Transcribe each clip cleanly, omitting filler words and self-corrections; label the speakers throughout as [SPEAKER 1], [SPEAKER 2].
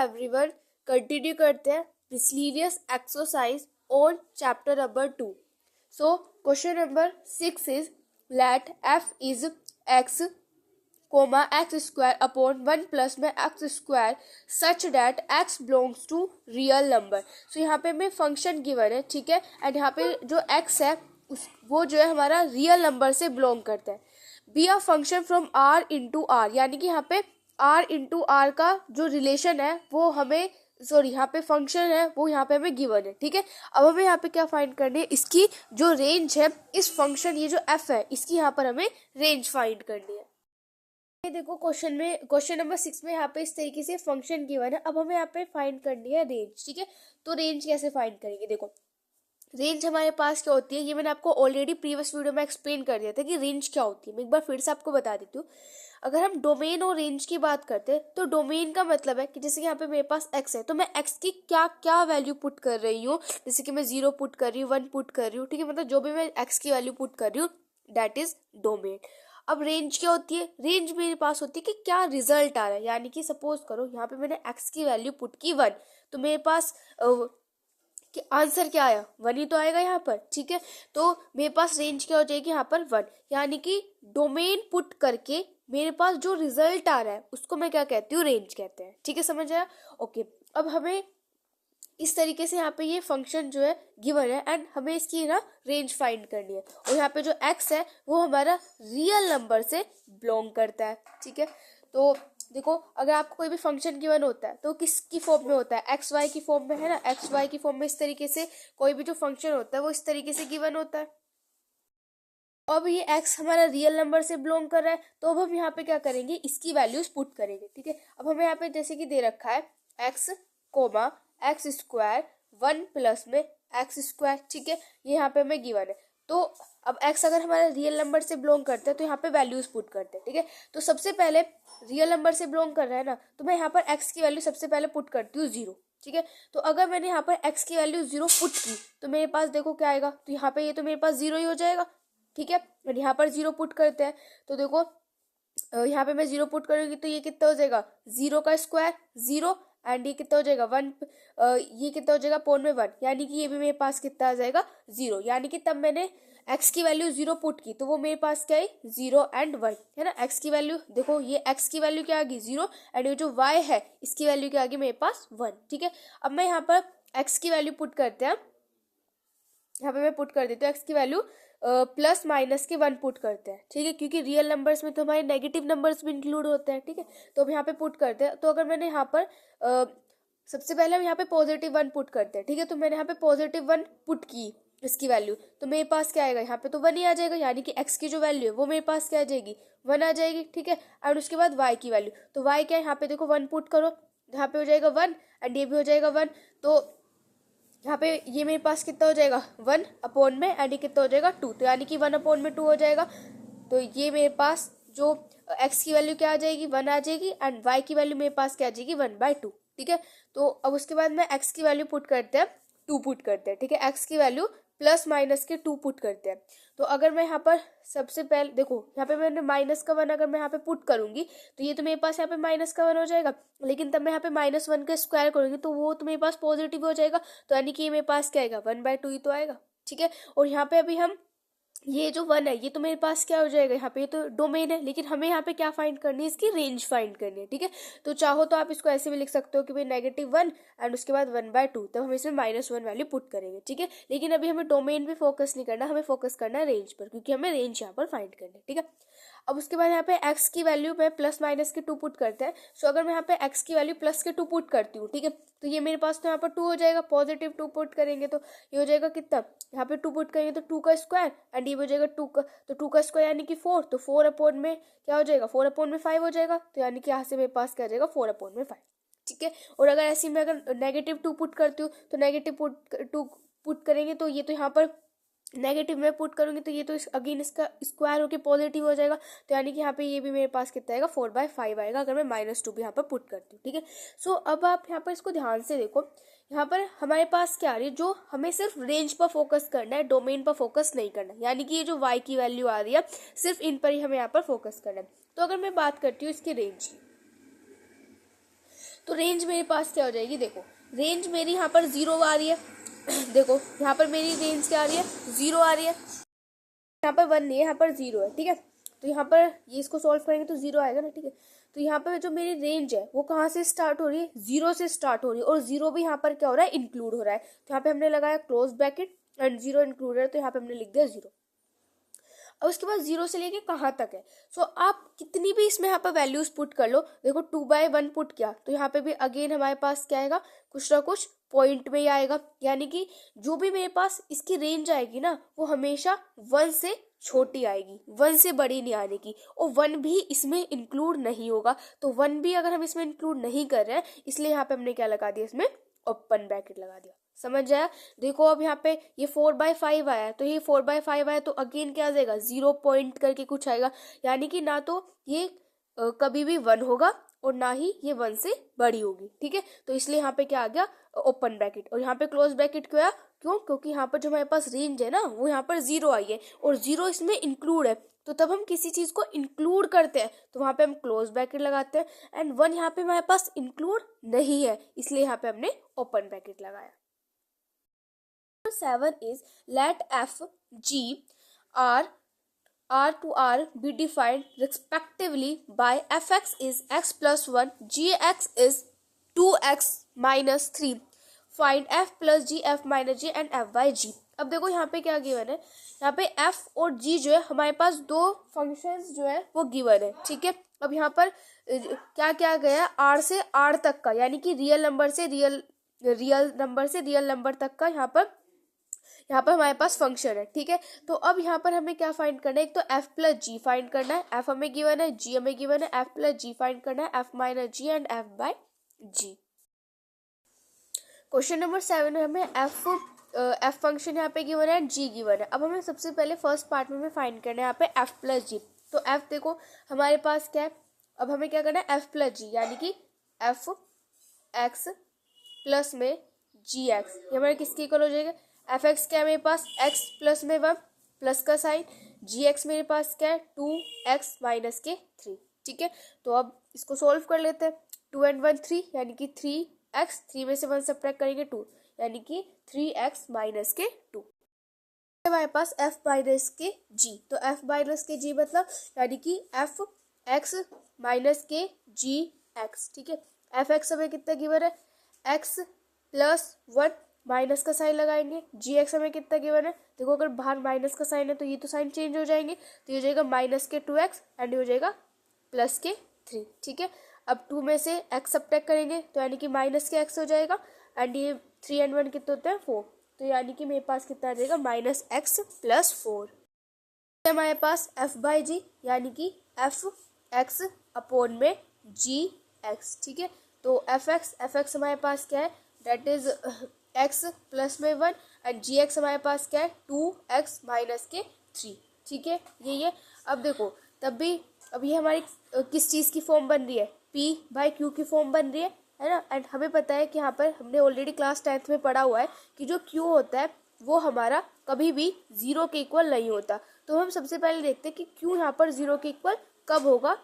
[SPEAKER 1] Everyone, continue करते हैं miscellaneous exercise on chapter number 2। So question number 6 is let f is x comma x square upon 1 plus में x square such that x belongs to real number. So यहाँ पे हमें function given है, ठीक है, and यहाँ पे जो x है वो जो है हमारा रियल नंबर से बिलोंग करता है। Be a function from r into R, यानी कि यहाँ पे r इंटू आर का जो रिलेशन है वो हमें यहाँ पे फंक्शन है वो यहाँ पे हमें गिवन है, ठीक है। अब हमें यहाँ पे क्या फाइंड करनी है, इसकी जो रेंज है इस फंक्शन ये जो f है इसकी यहाँ पर हमें रेंज फाइंड करनी है। ये देखो क्वेश्चन नंबर 6 में यहाँ पे इस तरीके से फंक्शन गिवन है। अब हमें यहाँ पे फाइंड करनी है रेंज, ठीक है। तो रेंज कैसे फाइंड करेंगे, देखो रेंज हमारे पास क्या होती है, ये मैंने आपको ऑलरेडी प्रीवियस वीडियो में एक्सप्लेन कर दिया था कि रेंज क्या होती है। मैं एक बार फिर से आपको बता देती हूँ। अगर हम डोमेन और रेंज की बात करते हैं तो डोमेन का मतलब है कि जैसे कि यहाँ पे मेरे पास x है तो मैं x की क्या क्या वैल्यू पुट कर रही हूँ, जैसे कि मैं 0 पुट कर रही हूँ, 1 पुट कर रही हूँ, ठीक है, मतलब जो भी मैं x की वैल्यू पुट कर रही हूँ दैट इज डोमेन। अब रेंज क्या होती है, रेंज मेरे पास होती है कि क्या रिजल्ट आ रहा है, यानी कि सपोज करो यहाँ पे मैंने x की वैल्यू पुट की 1 तो मेरे पास कि आंसर क्या आया, 1 ही तो आएगा यहाँ पर, ठीक है। तो मेरे पास रेंज क्या हो जाएगी यहाँ पर 1, यानी कि डोमेन पुट करके मेरे पास जो रिजल्ट आ रहा है उसको मैं क्या कहती हूँ, रेंज कहते हैं, ठीक है, समझ आया। ओके, अब हमें इस तरीके से यहाँ पे ये फंक्शन जो है गिवन है एंड हमें इसकी ना रेंज फाइंड करनी है। और यहाँ पे जो x है वो हमारा रियल नंबर से बिलोंग करता है, ठीक है। तो देखो अगर आपको कोई भी फंक्शन गिवन होता है तो किसकी फॉर्म में होता है, एक्स वाई की फॉर्म में, है ना। एक्स वाई की फॉर्म में इस तरीके से कोई भी जो फंक्शन होता है वो इस तरीके से गिवन होता है। अब ये x हमारा रियल नंबर से बिलोंग कर रहा है तो अब हम यहाँ पे क्या करेंगे, इसकी वैल्यूज पुट करेंगे, ठीक है। अब हमें यहाँ पे जैसे कि दे रखा है x comma x square 1 plus में एक्स स्क्वायर, ठीक है, ये यहाँ पे हमें गिवन है। तो अब x अगर हमारे रियल नंबर से बिलोंग करता है तो यहाँ पे वैल्यूज पुट करते हैं, ठीक है। तो सबसे पहले रियल नंबर से बिलोंग कर रहा है ना, तो मैं यहाँ पर x की वैल्यू सबसे पहले पुट करती हूँ 0, ठीक है। तो अगर मैंने यहाँ पर x की वैल्यू 0 पुट की तो मेरे पास देखो क्या आएगा, तो यहाँ पे ये तो मेरे पास 0 ही हो जाएगा, ठीक है। और यहाँ पर 0 पुट करते हैं तो देखो यहाँ पे मैं 0 पुट करूंगी तो ये कितना हो जाएगा, 0 का स्क्वायर 0 एंड ये कितना हो जाएगा 1, ये कितना हो जाएगा पॉन में 1, यानी कि ये भी मेरे पास कितना आ जाएगा 0, यानी कि तब मैंने x की वैल्यू 0 पुट की तो वो मेरे पास क्या है 0 एंड 1, है ना। x की वैल्यू देखो, ये x की वैल्यू क्या आ गई 0 एंड ये जो y है इसकी वैल्यू क्या आ गई मेरे पास 1, ठीक है। अब मैं यहाँ पर x की वैल्यू पुट करते हैं, यहाँ पे मैं पुट कर देती हूँ x की वैल्यू प्लस माइनस के 1 पुट करते हैं, ठीक है, क्योंकि रियल नंबर्स में तो हमारे नेगेटिव नंबर्स भी इंक्लूड होते हैं, ठीक है। तो अब यहाँ पे पुट करते हैं, तो अगर मैंने यहाँ पर सबसे पहले हम यहाँ पे पॉजिटिव 1 पुट करते हैं, ठीक है। तो मैंने यहाँ पे पॉजिटिव 1 पुट की इसकी वैल्यू तो मेरे पास क्या आएगा, यहाँ पे तो 1 ही आ जाएगा, यानी कि x की जो वैल्यू है वो मेरे पास क्या आ जाएगी 1 आ जाएगी, ठीक है। और उसके बाद y की वैल्यू, तो y क्या है, यहाँ पे देखो 1 पुट करो, यहाँ पे हो जाएगा 1 एंड ये भी हो जाएगा 1, तो यहाँ पे ये मेरे पास कितना हो जाएगा 1 अपॉन में एंड ये कितना हो जाएगा 2, तो यानी कि 1 अपॉन में 2 हो जाएगा। तो ये मेरे पास जो x की वैल्यू क्या आ जाएगी 1 आ जाएगी एंड y की वैल्यू मेरे पास क्या आ जाएगी 1/2, ठीक है। तो अब उसके बाद में x की वैल्यू पुट करते हैं 2 पुट करते हैं, ठीक है। x की वैल्यू प्लस माइनस के 2 पुट करते हैं। तो अगर मैं यहाँ पर सबसे पहले देखो यहाँ पे मैंने माइनस का 1 अगर मैं यहाँ पे पुट करूंगी तो ये तो मेरे पास यहाँ पे माइनस का 1 हो जाएगा, लेकिन तब मैं यहाँ पे -1 का स्क्वायर करूंगी तो वो तो मेरे पास पॉजिटिव हो जाएगा, तो यानी कि ये मेरे पास क्या आएगा 1/2 ही तो आएगा, ठीक है। और यहाँ पे अभी हम ये जो 1 है ये तो मेरे पास क्या हो जाएगा, यहाँ पे ये तो डोमेन है, लेकिन हमें यहाँ पे क्या फाइंड करनी है, इसकी रेंज फाइंड करनी है, ठीक है। तो चाहो तो आप इसको ऐसे भी लिख सकते हो कि भाई -1 एंड उसके बाद 1/2, तब हम इसमें -1 वैल्यू पुट करेंगे, ठीक है। लेकिन अभी हमें डोमेन पे फोकस नहीं करना, हमें फोकस करना है रेंज पर, क्योंकि हमें रेंज यहाँ पर फाइंड करनी है, ठीक है। अब उसके बाद यहाँ पे x की वैल्यू में प्लस माइनस के 2 पुट करते हैं। सो अगर मैं यहाँ पे x की वैल्यू प्लस के 2 पुट करती हूँ, ठीक है, तो ये मेरे पास तो यहाँ पर 2 हो जाएगा, पॉजिटिव 2 पुट करेंगे तो ये हो जाएगा कितना, यहाँ पे 2 पुट करेंगे तो 2 का स्क्वायर एंड ये हो जाएगा 2 का, तो 2 का स्क्वायर यानी कि 4, तो 4 अपॉन में क्या हो जाएगा 4 अपॉन में 5 हो जाएगा, तो यानी कि यहाँ से मेरे पास क्या आ जाएगा 4 अपॉन में 5, ठीक है। और अगर ऐसे में अगर नेगेटिव 2 पुट करती हूँ तो नेगेटिव 2 पुट करेंगे तो ये तो यहाँ पर नेगेटिव में पुट करूंगी तो ये तो अगेन इसका स्क्वायर होके पॉजिटिव हो जाएगा, तो यानी कि यहाँ पे ये भी मेरे पास कितना आएगा 4/5 आएगा अगर मैं -2 भी यहाँ पर पुट करती हूँ, ठीक है। सो अब आप यहाँ पर इसको ध्यान से देखो, यहाँ पर हमारे पास क्या आ रही है, जो हमें सिर्फ रेंज पर फोकस करना है, डोमेन पर फोकस नहीं करना, यानी कि ये जो y की वैल्यू आ रही है सिर्फ इन पर ही हमें यहाँ पर फोकस करना है। तो अगर मैं बात करती हूँ इसकी रेंज की, तो रेंज मेरे पास क्या हो जाएगी, देखो रेंज मेरी यहाँ पर 0 आ रही है देखो यहाँ पर मेरी रेंज क्या आ रही है, 0 आ रही है, यहाँ पर 1 नहीं है, यहाँ पर 0 है, ठीक है। तो यहाँ पर ये इसको सॉल्व करेंगे तो 0 आएगा ना, ठीक है। तो यहाँ पर जो मेरी रेंज है वो कहाँ से स्टार्ट हो रही है, 0 से स्टार्ट हो रही है, और 0 भी यहाँ पर क्या हो रहा है, इंक्लूड हो रहा है। तो यहाँ पे हमने लगाया क्लोज ब्रैकेट एंड 0 इंक्लूड है, तो यहाँ पे हमने लिख दिया 0। अब उसके बाद 0 से लेके कहाँ तक है, सो आप कितनी भी इसमें यहाँ पर वैल्यूज पुट कर लो। देखो 2/1 पुट किया तो यहाँ पे भी अगेन हमारे पास क्या आएगा, कुछ ना कुछ पॉइंट में ही आएगा, यानी कि जो भी मेरे पास इसकी रेंज आएगी ना वो हमेशा 1 से छोटी आएगी, 1 से बड़ी नहीं आने की, और 1 भी इसमें इंक्लूड नहीं होगा। तो 1 भी अगर हम इसमें इंक्लूड नहीं कर रहे हैं, इसलिए यहाँ पे हमने क्या लगा दिया, इसमें ओपन ब्रैकेट लगा दिया। समझ आया। देखो अब यहाँ पे ये 4/5 आया है, तो ये 4/5 आया तो अगेन क्या आ जाएगा, 0 पॉइंट करके कुछ आएगा, यानी कि ना तो ये कभी भी 1 होगा और ना ही ये 1 से बड़ी होगी, ठीक है। तो इसलिए यहाँ पे क्या आ गया, ओपन ब्रैकेट। और यहाँ पे क्लोज ब्रैकेट क्यों आया, क्योंकि यहाँ पर जो हमारे पास रेंज है ना वो यहाँ पर 0 आई है और 0 इसमें इंक्लूड है। तो तब हम किसी चीज को इंक्लूड करते हैं तो वहां पे हम क्लोज ब्रैकेट लगाते हैं, एंड 1 यहाँ पे हमारे पास इंक्लूड नहीं है, इसलिए यहाँ पे हमने ओपन ब्रैकेट लगाया। 7 is let f, g, r to r be defined respectively by fx is x plus 1, gx is 2x minus 3. Find f plus g, f minus g and f by g. अब देखो यहाँ पे क्या given है, यहाँ पे f और g जो है हमारे पास दो फंक्शंस जो है वो गिवन है, ठीक है। अब यहाँ पर क्या क्या गया, r से r तक का, यानी कि रियल नंबर से रियल नंबर तक का यहाँ पर हमारे पास फंक्शन है, ठीक है। तो अब यहाँ पर हमें क्या फाइंड करना है, एक तो f प्लस जी फाइंड करना है, f हमें गिवन है, g हमें गिवन है, f प्लस जी फाइंड करना है, f minus g and f by g। Question number 7 में हमें f फंक्शन यहाँ पे गिवन है, g गिवन है। अब हमें सबसे पहले फर्स्ट पार्ट में हमें फाइंड करना है यहाँ पे f प्लस जी। तो f देखो हमारे पास क्या है, अब हमें क्या करना है, f प्लस जी यानी कि f x प्लस में जी एक्स, ये हमारे किसकी इक्वल हो जाएगा, एफ एक्स क्या है मेरे पास, x प्लस में 1 प्लस का साइन, जी एक्स मेरे पास क्या है 2x माइनस के 3, ठीक है। तो अब इसको सोल्व कर लेते हैं, 2 and 1 3 यानी कि 3x, 3 में से 1 सब्ट्रैक्ट करेंगे 2 यानी कि 3x माइनस के 2। हमारे पास f माइनस के g, तो f माइनस के g मतलब यानी कि f x माइनस के g x, ठीक है। एफ एक्स हमें कितना गिवन है, x प्लस 1 माइनस का साइन लगाएंगे, जी एक्स हमें कितना गिवन है, देखो अगर बाहर माइनस का साइन है तो ये तो साइन चेंज हो जाएंगे, तो ये हो जाएगा माइनस के 2x एंड ये हो जाएगा प्लस के 3, ठीक है। अब 2 में से x सब्ट्रैक्ट करेंगे तो यानी कि माइनस के x हो जाएगा, एंड ये 3 and 1 कितने होते हैं 4, तो यानी कि मेरे पास कितना आ जाएगा माइनस x प्लस 4। हमारे पास f बाई जी यानी कि f x अपॉन में g x, ठीक है। तो एफ एक्स हमारे पास क्या है, डेट इज x प्लस में 1 एंड जी एक्स हमारे पास क्या है 2x माइनस के 3, ठीक है। ये अब देखो तब भी अब ये हमारी किस चीज़ की फॉर्म बन रही है, p बाई q की फॉर्म बन रही है ना। एंड हमें पता है कि यहाँ पर हमने ऑलरेडी क्लास 10th में पढ़ा हुआ है कि जो q होता है वो हमारा कभी भी 0 के इक्वल नहीं होता। तो हम सबसे पहले देखते हैं कि q यहाँ पर 0 के इक्वल कब होगा,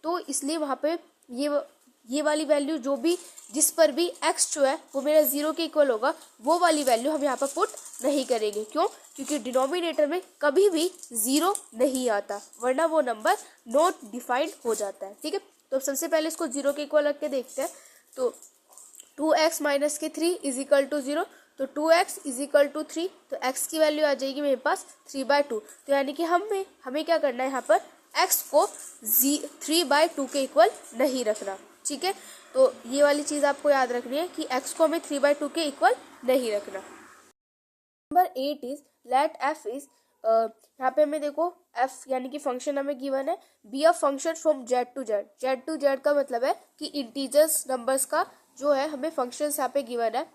[SPEAKER 1] तो इसलिए वहाँ पे ये वाली वैल्यू जो भी जिस पर भी x जो है वो मेरा 0 के इक्वल होगा, वो वाली वैल्यू हम यहाँ पर पुट नहीं करेंगे। क्यों, क्योंकि डिनोमिनेटर में कभी भी 0 नहीं आता, वरना वो नंबर नॉट डिफाइंड हो जाता है, ठीक है। तो सबसे पहले इसको 0 के इक्वल रख के देखते हैं। तो 2x माइनस के 3 इज इक्वल टू 0, तो 2x इज इक्वल टू 3, तो x की वैल्यू आ जाएगी मेरे पास 3/2। तो यानी कि हमें क्या करना है, यहाँ पर x को 3/2 के इक्वल नहीं रखना, ठीक है। तो ये वाली चीज़ आपको याद रखनी है कि x को हमें 3/2 के इक्वल नहीं रखना। Number 8 is let f is, यहाँ पे हमें देखो f यानी कि फंक्शन हमें गिवन है, be a function from z to z। z to z का मतलब है कि इंटीजर्स नंबर्स का जो है हमें फंक्शन यहाँ पे गिवन है,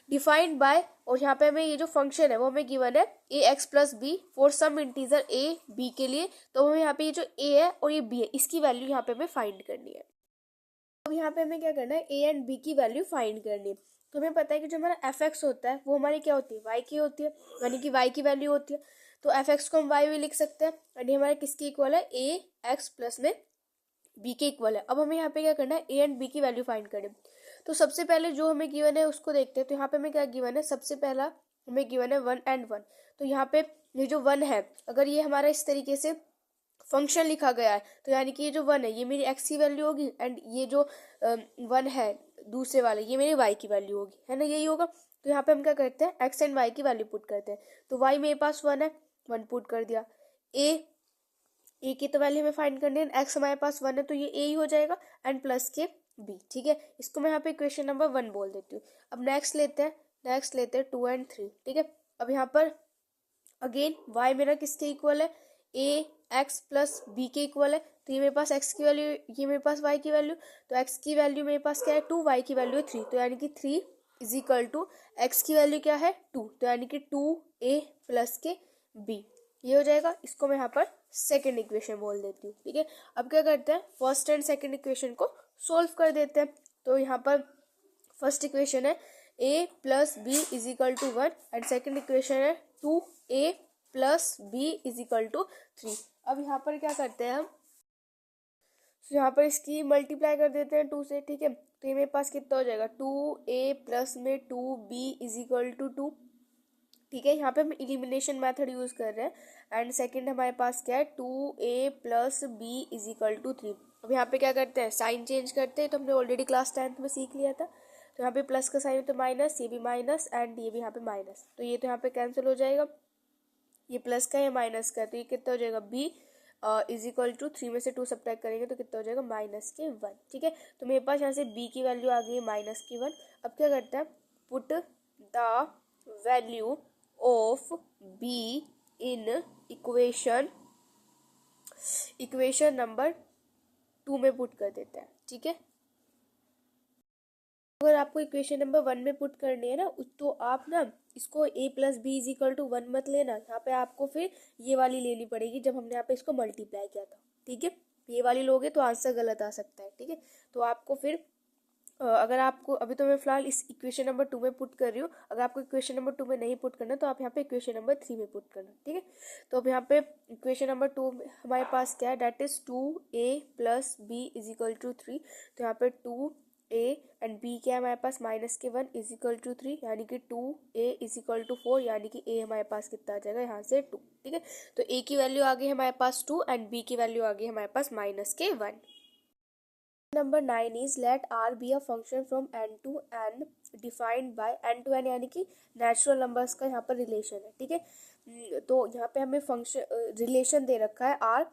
[SPEAKER 1] डिफाइंड बाय, और यहाँ पे हमें ये जो फंक्शन है वो हमें गिवन है ax plus b for some integer a b के लिए। तो हमें यहाँ पे ये जो a है और ये b है इसकी वैल्यू यहाँ पे हमें फाइंड करनी है। अब यहाँ पे हमें क्या करना है, a एंड b की वैल्यू फाइंड करनी है। तो हमें पता है कि जो हमारा एफ एक्स होता है वो हमारी क्या होती है, y की होती है, यानी कि y की वैल्यू होती है। तो एफ एक्स को हम y भी लिख सकते हैं, यानी हमारा किसकी इक्वल है, a x प्लस में बी के इक्वल है। अब हमें यहाँ पे क्या करना है, ए एंड बी की वैल्यू फाइंड करें। तो सबसे पहले जो हमें गिवन है उसको देखते हैं। तो यहाँ पे हमें क्या गिवन है, सबसे पहला हमें गिवन है 1 and 1। तो यहाँ पे ये जो 1 है, अगर ये हमारा इस तरीके से फंक्शन लिखा गया है तो यानी कि ये जो 1 है ये मेरी एक्स की वैल्यू होगी, एंड ये जो 1 है दूसरे वाले ये मेरी वाई की वैल्यू होगी, है ना, यही होगा। तो यहाँ पे हम क्या करते हैं, एक्स एंड वाई की वैल्यू पुट करते हैं। तो वाई मेरे पास 1 है, 1 पुट कर दिया। ए की तो वैल्यू हमें फाइंड करनी है, एक्स हमारे पास 1 है तो ये ए ही हो जाएगा, एंड प्लस के बी, ठीक है। इसको मैं यहाँ पे इक्वेशन नंबर 1 बोल देती हूँ। अब नेक्स्ट लेते हैं 2 and 3, ठीक है। अब यहाँ पर अगेन y मेरा किसके इक्वल है, ए एक्स प्लस बी के इक्वल है। तो ये मेरे पास x की वैल्यू, ये मेरे पास y की वैल्यू। तो x की वैल्यू मेरे पास क्या है 2, y की वैल्यू है 3। तो यानी कि 3 इज इक्वल टू x की वैल्यू क्या है 2, तो यानी कि 2a प्लस के b, ये हो जाएगा। इसको मैं यहाँ पर सेकेंड इक्वेशन बोल देती हूँ, ठीक है। अब क्या करते हैं, फर्स्ट एंड सेकेंड इक्वेशन को सोल्व कर देते हैं। तो यहाँ पर फर्स्ट इक्वेशन है a plus b is equal to 1, and second equation है 2a plus b is equal to 3। अब यहाँ पर क्या करते हैं हम, तो यहाँ पर इसकी मल्टीप्लाई कर देते हैं 2 से, ठीक है। तो ये मेरे पास कितना हो जाएगा, 2a प्लस में 2b इज इक्वल टू 2, ठीक है। यहाँ पे हम इलिमिनेशन मेथड यूज कर रहे हैं। एंड सेकंड हमारे पास क्या है, 2a plus b is equal to 3। अब यहाँ पे क्या करते हैं, साइन चेंज करते हैं। तो हमने ऑलरेडी क्लास 10th में सीख लिया था। तो यहाँ पे प्लस का साइन है तो माइनस, ये भी माइनस, एंड ये भी यहाँ पे माइनस। तो ये तो यहाँ पे कैंसिल हो जाएगा, ये प्लस का है माइनस का, तो ये कितना हो जाएगा, b इज इक्वल टू 3 में से 2 सब्ट्रैक्ट करेंगे तो कितना हो जाएगा, -1, ठीक है। तो मेरे पास यहाँ से b की वैल्यू आ गई है -1। अब क्या करते हैं, put the value of b in equation number 2 में पुट कर देते हैं, ठीक है। अगर आपको इक्वेशन नंबर 1 में पुट करनी है ना, तो आप ना इसको a plus b is equal to 1 मत लेना। यहाँ पे आपको फिर ये वाली लेनी पड़ेगी जब हमने यहाँ पे इसको मल्टीप्लाई किया था, ठीक है। ये वाली लोगे तो आंसर गलत आ सकता है, ठीक है। तो आपको फिर अगर आपको, अभी तो मैं फिलहाल इस इक्वेशन नंबर 2 में पुट कर रही हूँ, अगर आपको इक्वेशन नंबर 2 में नहीं पुट करना तो आप यहाँ पे इक्वेशन नंबर 3 में पुट करना, ठीक है। तो अब यहाँ पे इक्वेशन नंबर 2 हमारे पास क्या है, that is 2a plus b is equal to 3। तो यहाँ पे 2a एंड b क्या है हमारे पास, -1 इज इक्वल टू 3, यानी कि 2a इज इक्वल टू 4, यानी कि a हमारे पास कितना आ जाएगा यहाँ से 2, ठीक है। तो a की वैल्यू आ गई हमारे पास 2 एंड b की वैल्यू आ गई हमारे पास -1। Number 9 is let r be a function from n to n defined by n to n, यानी कि नेचुरल नंबर्स का यहाँ पर रिलेशन है, ठीक है। तो यहाँ पे हमें फंक्शन रिलेशन दे रखा है r,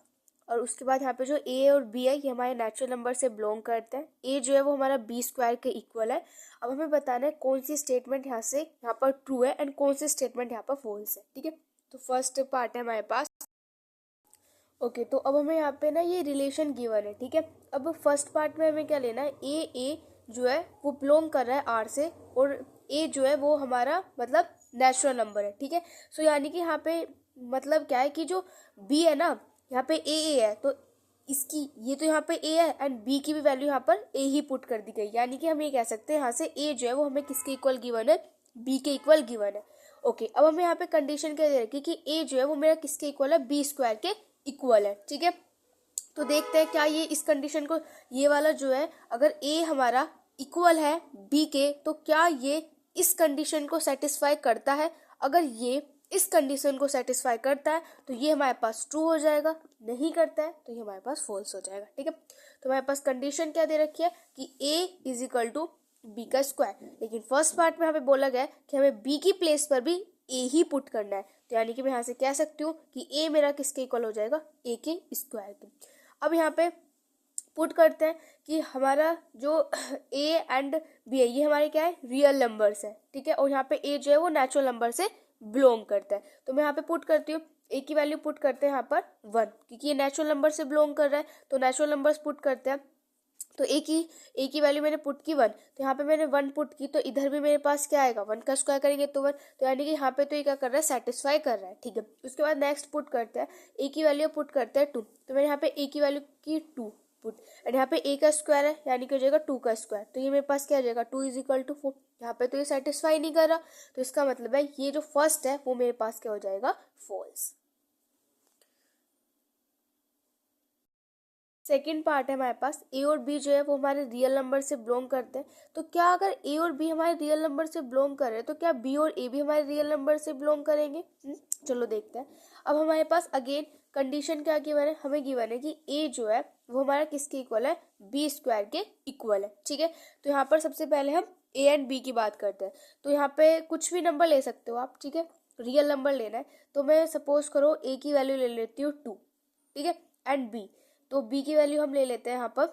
[SPEAKER 1] और उसके बाद यहाँ पे जो a और b है ये हमारे नेचुरल नंबर से बिलोंग करते हैं। a जो है वो हमारा b स्क्वायर के इक्वल है। अब हमें बताना है कौन सी स्टेटमेंट यहाँ पर ट्रू है एंड कौन सी स्टेटमेंट यहाँ पर फॉल्स है, ठीक है। तो फर्स्ट पार्ट है हमारे पास, ओके। तो अब हमें यहाँ पे ना ये रिलेशन गिवन है, ठीक है। अब फर्स्ट पार्ट में हमें क्या लेना है, ए जो है वो बिलोंग कर रहा है आर से, और ए जो है वो हमारा मतलब नेचुरल नंबर है, ठीक है। सो यानी कि यहाँ पे मतलब क्या है कि जो बी है ना, यहाँ पे ए है, तो इसकी ये तो यहाँ पे ए है एंड बी की भी वैल्यू यहाँ पर ए ही पुट कर दी गई, यानी कि हम ये कह सकते हैं यहाँ से ए जो है वो हमें किसके इक्वल गिवन है, बी के इक्वल गिवन है, ओके। अब हमें यहाँ पे कंडीशन क्या दे रखी कि ए जो है वो मेरा किसके इक्वल है, बी स्क्वायर के इक्वल है, ठीक है। तो देखते हैं क्या ये इस कंडीशन को, ये वाला जो है अगर ए हमारा इक्वल है बी के, तो क्या ये इस कंडीशन को सेटिस्फाई करता है। अगर ये इस कंडीशन को सेटिस्फाई करता है तो ये हमारे पास ट्रू हो जाएगा, नहीं करता है तो ये हमारे पास फॉल्स हो जाएगा, ठीक है। तो हमारे पास कंडीशन क्या दे रखी है कि ए इज इक्वल टू बी का स्क्वायर, लेकिन फर्स्ट पार्ट में हमें बोला गया है कि हमें बी की प्लेस पर भी ए ही पुट करना है। तो यानी कि मैं यहाँ से कह सकती हूँ कि ए मेरा किसके इक्वल हो जाएगा, ए के स्क्वायर के। अब यहाँ पे पुट करते हैं कि हमारा जो ए एंड बी है ये हमारे क्या है, रियल नंबर्स है, ठीक है। और यहाँ पे ए जो है वो नेचुरल नंबर से बिलोंग करता है। तो मैं यहाँ पे पुट करती हूँ, ए की वैल्यू पुट करते हैं यहाँ पर 1, क्योंकि ये नेचुरल नंबर से बिलोंग कर रहा है। तो नेचुरल नंबर्स पुट करते हैं, तो ए की वैल्यू मैंने पुट की 1, तो यहाँ पे मैंने 1 पुट की, तो इधर भी मेरे पास क्या आएगा, 1 का स्क्वायर करेंगे तो 1, तो यानी कि यहाँ पे तो ये क्या कर रहा है, सेटिस्फाई कर रहा है, ठीक है। उसके बाद नेक्स्ट पुट करते हैं, ए की वैल्यू पुट करते हैं 2, तो मैंने यहाँ पे ए की वैल्यू की 2 पुट, एंड यहाँ पे ए का स्क्वायर है यानी कि हो जाएगा 2 का स्क्वायर, तो ये मेरे पास क्या आ जाएगा, 2 इज इक्वल टू 4। यहाँ पे तो ये सेटिस्फाई नहीं कर रहा, तो इसका मतलब है ये जो फर्स्ट है वो मेरे पास क्या हो जाएगा, फॉल्स। सेकंड पार्ट है हमारे पास, ए और बी जो है वो हमारे रियल नंबर से बिलोंग करते हैं। तो क्या अगर ए और बी हमारे रियल नंबर से बिलोंग कर रहे हैं तो क्या बी और ए भी हमारे रियल नंबर से बिलोंग करेंगे? चलो देखते हैं। अब हमारे पास अगेन कंडीशन क्या गिवन है, हमें गिवन है कि ए जो है वो हमारा किसके इक्वल है, बी स्क्वायर के इक्वल है। ठीक है, तो यहाँ पर सबसे पहले हम ए एंड बी की बात करते हैं। तो यहाँ पे कुछ भी नंबर ले सकते हो आप, ठीक है, रियल नंबर लेना है। तो मैं सपोज करो ए की वैल्यू ले लेती हूँ 2, ठीक है, एंड बी, तो बी की वैल्यू हम ले लेते हैं यहाँ पर,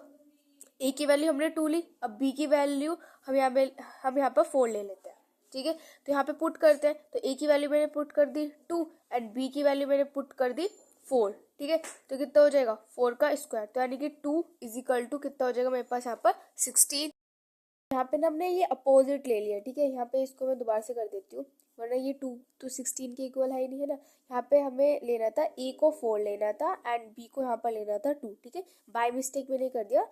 [SPEAKER 1] ए की वैल्यू हमने 2 ली, अब बी की वैल्यू हम यहाँ पर 4 ले लेते हैं। ठीक है, तो यहाँ पे पुट करते हैं, तो ए की वैल्यू मैंने पुट कर दी 2 एंड बी की वैल्यू मैंने पुट कर दी 4। ठीक है, तो कितना हो जाएगा 4 का स्क्वायर, तो यानी कि 2 इजिकल टू कितना हो जाएगा मेरे पास यहाँ पर 16। यहाँ पे ना हमने ये अपोजिट ले लिया। ठीक है, यहाँ पे इसको मैं दोबारा से कर देती हूँ, वरना ये 2 तो 16 के इक्वल है ही नहीं, है ना। यहाँ पे हमें लेना था ए को 4 लेना था एंड बी को यहाँ पर लेना था 2। ठीक है, बाय मिस्टेक मैंने कर दिया।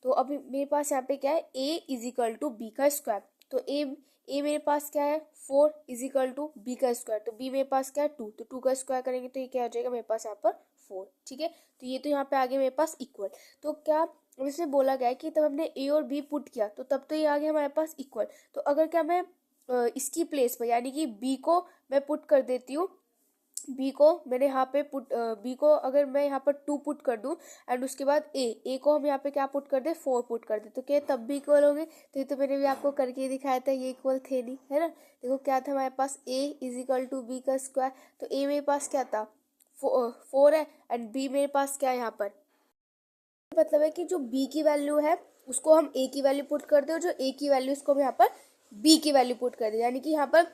[SPEAKER 1] तो अभी मेरे पास यहाँ पे क्या है, ए इजिकल टू बी का स्क्वायर, तो ए मेरे पास क्या है 4 इजिकल टू बी का स्क्वायर, तो बी मेरे पास क्या है 2, तो 2 का स्क्वायर करेंगे तो ये क्या हो जाएगा मेरे पास यहाँ पर 4। ठीक है, तो ये तो यहाँ पे आगे मेरे पास इक्वल, तो क्या इसमें बोला गया है कि तब हमने ए और बी पुट किया तो तब तो ये आ गया हमारे पास इक्वल। तो अगर क्या मैं इसकी प्लेस पर यानी कि बी को मैं पुट कर देती हूँ, बी को मैंने यहाँ पे बी को अगर मैं यहाँ पर 2 पुट कर दूँ एंड उसके बाद ए को हम यहाँ पे क्या पुट कर दे 4 पुट कर दे, तो क्या तब भी इक्वल होंगे? तो ये तो मैंने भी आपको करके दिखाया था, ये इक्वल थे नहीं, है ना। देखो क्या था हमारे पास, ए इजिकल टू बी का स्क्वायर, तो ए मेरे पास क्या था 4 है एंड बी मेरे पास क्या है यहाँ पर, मतलब है कि जो बी की वैल्यू है उसको हम ए की वैल्यू पुट कर दे और जो ए की वैल्यू उसको हम यहाँ पर बी की वैल्यू पुट कर दे, यानी कि यहाँ पर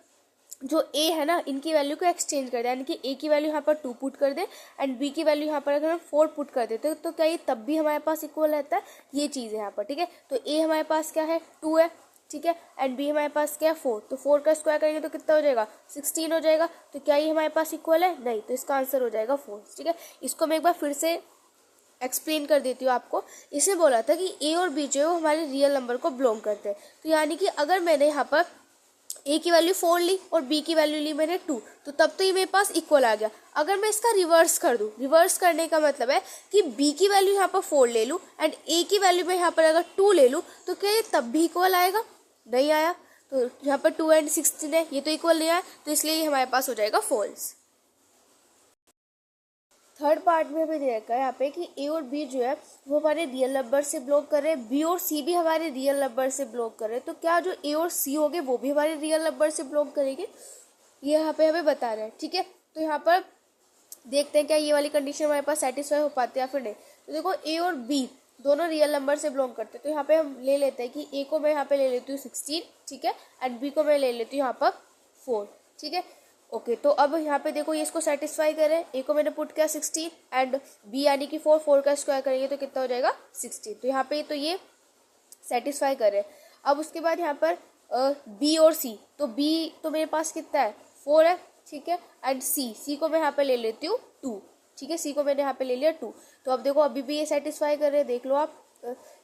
[SPEAKER 1] जो ए है ना इनकी वैल्यू को एक्सचेंज कर दे, यानी कि ए की वैल्यू यहाँ पर 2 पुट कर दे एंड बी की वैल्यू यहाँ पर अगर हम 4 पुट कर देते तो क्या ये तब भी हमारे पास इक्वल रहता है, ये चीज़ है यहाँ पर। ठीक है, तो ए हमारे पास क्या है 2 है, ठीक है, एंड बी हमारे पास क्या है 4, तो 4 का स्क्वायर करेंगे तो कितना हो जाएगा 16 हो जाएगा, तो क्या ये हमारे पास इक्वल है? नहीं, तो इसका आंसर हो जाएगा 4। ठीक है, इसको मैं एक बार फिर से एक्सप्लेन कर देती हूँ आपको। इसमें बोला था कि ए और बी जो है वो हमारे रियल नंबर को बिलोंग करते हैं, तो यानी कि अगर मैंने यहाँ पर ए की वैल्यू 4 ली और बी की वैल्यू ली मैंने 2, तो तब तो ये मेरे पास इक्वल आ गया। अगर मैं इसका रिवर्स कर दूं, रिवर्स करने का मतलब है कि बी की वैल्यू यहाँ पर 4 ले लूं एंड ए की वैल्यू मैं यहाँ पर अगर 2 ले लूं, तो क्या ये तब भी इक्वल आएगा? नहीं आया, तो यहाँ पर 2 एंड 16 है, ये तो इक्वल नहीं आया, तो इसलिए ये हमारे पास हो जाएगा फॉल्स। थर्ड पार्ट में हमें दे रखा है यहाँ पे कि ए और बी जो है वो हमारे रियल नंबर से बिलोंग कर रहे हैं, बी और सी भी हमारे रियल नंबर से बिलोंग कर रहे हैं, तो क्या जो ए और सी होंगे वो भी हमारे रियल नंबर से बिलोंग करेंगे, ये यहाँ पे हमें बता रहे हैं। ठीक है, तो यहाँ पर देखते हैं क्या ये वाली कंडीशन हमारे पास सेटिस्फाई हो पाती है या फिर नहीं। तो देखो ए और बी दोनों रियल नंबर से बिलोंग करते हैं, तो यहाँ पे हम ले लेते हैं कि ए को मैं यहाँ पे ले लेती हूँ 16, ठीक है, एंड बी को मैं ले लेती हूँ यहाँ पर 4। ठीक है, ओके, तो अब यहाँ पे देखो ये इसको सेटिस्फाई करें, ए को मैंने पुट किया 16 एंड बी यानी कि 4 का स्क्वायर करेंगे तो कितना हो जाएगा 16, तो यहाँ पे तो ये सेटिस्फाई करें। अब उसके बाद यहाँ पर बी और सी, तो बी तो मेरे पास कितना है 4 है, ठीक है, एंड सी को मैं यहाँ पे ले लेती हूँ 2, ठीक है, सी को मैंने यहाँ पे ले लिया 2। तो अब देखो अभी भी ये सेटिस्फाई कर रहे हैं, देख लो आप,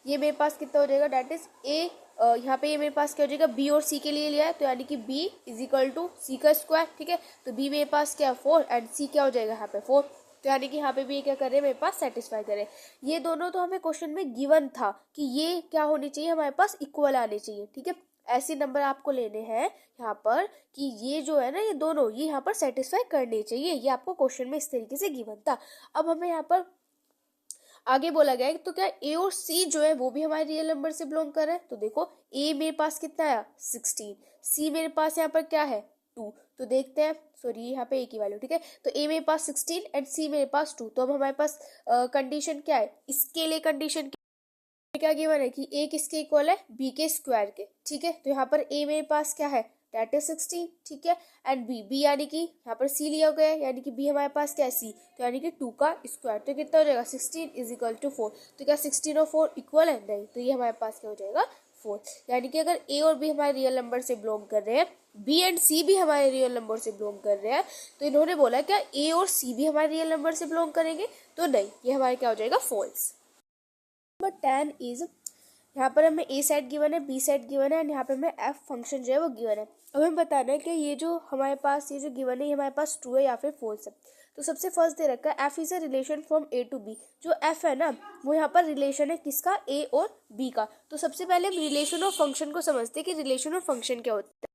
[SPEAKER 1] ये मेरे पास कितना हो जाएगा, डेट इज ए यहाँ पे ये मेरे पास क्या हो जाएगा, बी और सी के लिए लिया है, तो यानी कि बी इज इक्वल टू सी का स्क्वायर। ठीक है, तो बी मेरे पास क्या 4 एंड सी क्या हो जाएगा यहाँ पे 4, तो यानी कि यहाँ पे भी ये क्या कर रहे हैं मेरे पास सेटिस्फाई करे। ये दोनों तो हमें क्वेश्चन में गिवन था कि ये क्या होनी चाहिए, हमारे पास इक्वल आने चाहिए। ठीक है, ऐसे नंबर आपको लेने हैं यहाँ पर कि ये जो है ना ये दोनों ये यहाँ पर सेटिस्फाई करने चाहिए, ये आपको क्वेश्चन में इस तरीके से गिवन था। अब हमें यहाँ पर आगे बोला गया है तो क्या ए और सी जो है वो भी हमारे रियल नंबर से बिलोंग कर रहे हैं। तो देखो ए मेरे पास कितना है 16, सी मेरे पास यहाँ पर क्या है 2, तो देखते हैं, सॉरी यहाँ पे ए की वैल्यू, ठीक है, तो ए मेरे पास 16 एंड सी मेरे पास 2, तो अब हमारे पास कंडीशन क्या है, इसके लिए कंडीशन क्या गिवन है कि ए किसके इक्वल है, बी के स्क्वायर के। ठीक है, तो यहाँ पर ए मेरे पास क्या है डेट इज 16, ठीक है, एंड बी यानी कि यहाँ पर सी लिया गया है, यानी कि बी हमारे पास क्या है सी, तो यानी कि 2 का स्क्वायर, तो कितना हो जाएगा 16 इज इक्वल टू 4, तो क्या 16 और 4 इक्वल है, नहीं, तो ये हमारे पास क्या हो जाएगा 4। यानी कि अगर ए और बी हमारे रियल नंबर से बिलोंग कर रहे हैं, बी एंड सी भी हमारे रियल नंबर से बिलोंग कर रहे हैं, तो इन्होंने बोला क्या ए और सी भी हमारे रियल नंबर से बिलोंग करेंगे, तो नहीं, ये हमारे क्या हो जाएगा फॉल्स। नंबर 10 इज, यहाँ पर हमें ए सेट गिवन है, बी सेट गिवन है एंड यहाँ पर हमें एफ फंक्शन जो है वो गिवन है। अब हमें बताना है कि ये जो हमारे पास ये जो गिवन है ये हमारे पास ट्रू है या फिर फॉल्स है। तो सबसे फर्स्ट दे रखा है F is a relation from A to B. जो एफ है ना वो यहाँ पर रिलेशन है किसका, ए और बी का। तो सबसे पहले हम रिलेशन ऑफ फंक्शन को समझते हैं कि रिलेशन ऑफ फंक्शन क्या होता है।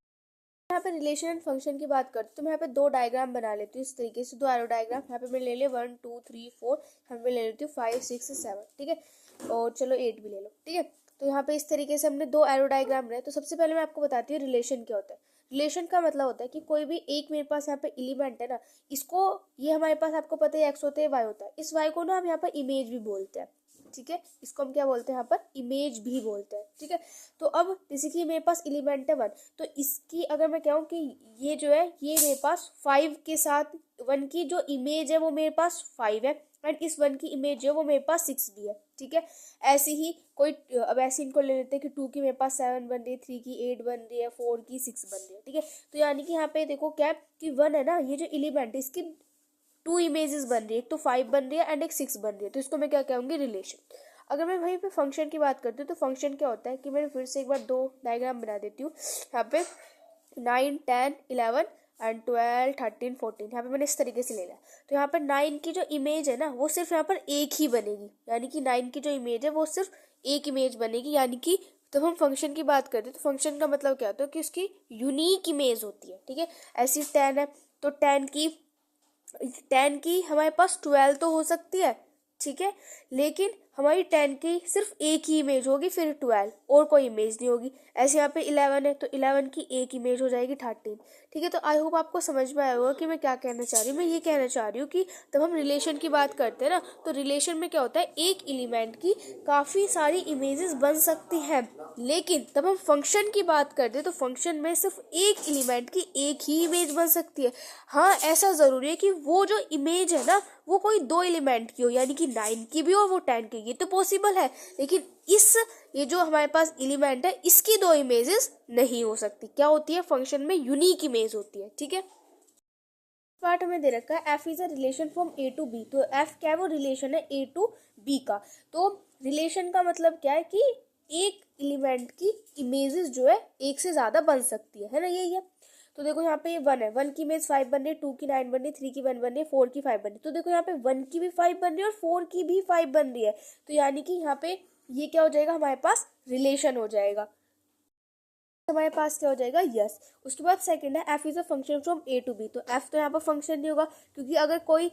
[SPEAKER 1] यहाँ पे रिलेशन एंड फंक्शन की बात करते तो मैं यहाँ पे दो डायग्राम बना लेती हूँ इस तरीके से, दो एरो डायग्राम। यहाँ पे मैं ले ले 1 2 3 4, यहाँ पे ले लेती हूँ 5 6 7, ठीक है, और चलो 8 भी ले लो, ठीक है। तो यहाँ पे इस तरीके से हमने दो एरो डायग्राम रहे। तो सबसे पहले मैं आपको बताती हूँ रिलेशन क्या होता है। रिलेशन का मतलब होता है कि कोई भी एक मेरे पास यहाँ पे एलिमेंट है ना, इसको, ये हमारे पास आपको पता है एक्स होते हैं वाई होता है, इस वाई को ना हम यहाँ पर इमेज भी बोलते हैं, ठीक है। इसको हम क्या बोलते हैं यहाँ पर, इमेज भी बोलते हैं, ठीक है। तो अब जैसे कि मेरे पास एलिमेंट है 1, तो इसकी अगर मैं कहूँ कि ये जो है ये मेरे पास 5 के साथ 1 की जो इमेज है वो मेरे पास 5 है, एंड इस 1 की इमेज है वो मेरे पास 6 भी है, ठीक है। ऐसे ही कोई, अब ऐसे इनको ले लेते हैं कि 2 की मेरे पास 7 बन रही है, 3 की 8 बन रही है, 4 की 6 बन रही है, ठीक है। तो यानी कि यहाँ पे देखो क्या कि 1 है ना, ये जो एलिमेंट है इसकी 2 इमेजेस बन रही है, एक तो 5 बन रही है एंड एक 6 बन रही है। तो इसको मैं क्या कहूँगी, रिलेशन। अगर मैं वहीं पे फंक्शन की बात करती हूँ तो फंक्शन क्या होता है कि मैं फिर से एक बार दो डायग्राम बना देती हूँ। यहाँ पे 9 10 11 एंड 12 13 14, यहाँ पे मैंने इस तरीके से ले लिया। तो यहाँ पर 9 की जो इमेज है ना वो सिर्फ यहाँ पर एक ही बनेगी, यानी कि 9 की जो इमेज है वो सिर्फ एक इमेज बनेगी। यानी कि जब हम फंक्शन की बात करते हैं तो फंक्शन का मतलब क्या होता है कि उसकी यूनिक इमेज होती है, ठीक है। ऐसी 10 है तो 10 की हमारे पास 12 तो हो सकती है, ठीक है, लेकिन हमारी 10 की सिर्फ एक ही इमेज होगी, फिर 12 और कोई इमेज नहीं होगी। ऐसे यहाँ पे 11 है तो 11 की एक इमेज हो जाएगी 13, ठीक है। तो आई होप आपको समझ में आया होगा कि मैं क्या कहना चाह रही हूँ। मैं ये कहना चाह रही हूँ कि जब हम रिलेशन की बात करते हैं ना तो रिलेशन में क्या होता है, एक एलिमेंट की काफ़ी सारी इमेजेस बन सकती हैं, लेकिन जब हम फंक्शन की बात करते हैं तो फंक्शन में सिर्फ एक एलिमेंट की एक ही इमेज बन सकती है। हाँ, ऐसा ज़रूरी है कि वो जो इमेज है ना वो कोई दो एलिमेंट की हो, यानी कि 9 की भी हो वो 10 की, ये तो पॉसिबल है, लेकिन ये जो हमारे पास एलिमेंट है इसकी दो इमेजेस नहीं हो सकती। क्या होती है, फंक्शन में यूनिक इमेज होती है, ठीक है। पार्ट हमें दे रखा है F is a relation from A to B. तो एफ क्या है, वो रिलेशन है ए टू बी का। तो रिलेशन का मतलब क्या है कि एक एलिमेंट की इमेजेस जो है एक से ज्यादा बन सकती है ना, यही है। तो देखो यहाँ पे ये 1 है, 1 की इमेज 5 बन रही है, 2 की 9 बन रही है, 3 की 1 बन रही है, 4 की 5 बन रही है। तो देखो यहाँ पे 1 की भी 5 बन रही है और 4 की भी 5 बन रही है। तो यानी कि यहाँ पे ये क्या हो जाएगा, हमारे पास रिलेशन हो जाएगा। हमारे पास क्या हो जाएगा, यस। उसके बाद सेकंड है F is a function from A to B. तो एफ तो यहाँ पर फंक्शन नहीं होगा, क्योंकि अगर कोई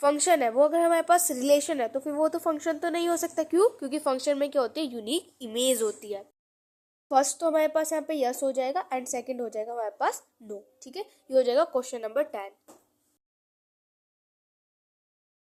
[SPEAKER 1] फंक्शन है वो अगर हमारे पास रिलेशन है तो फिर वो तो फंक्शन तो नहीं हो सकता। क्यों, क्योंकि फंक्शन में क्या होती है, यूनिक इमेज होती है। फर्स्ट तो हमारे पास यहाँ पे यस हो जाएगा एंड सेकंड हो जाएगा हमारे पास नो, ठीक है। ये हो जाएगा क्वेश्चन नंबर 10।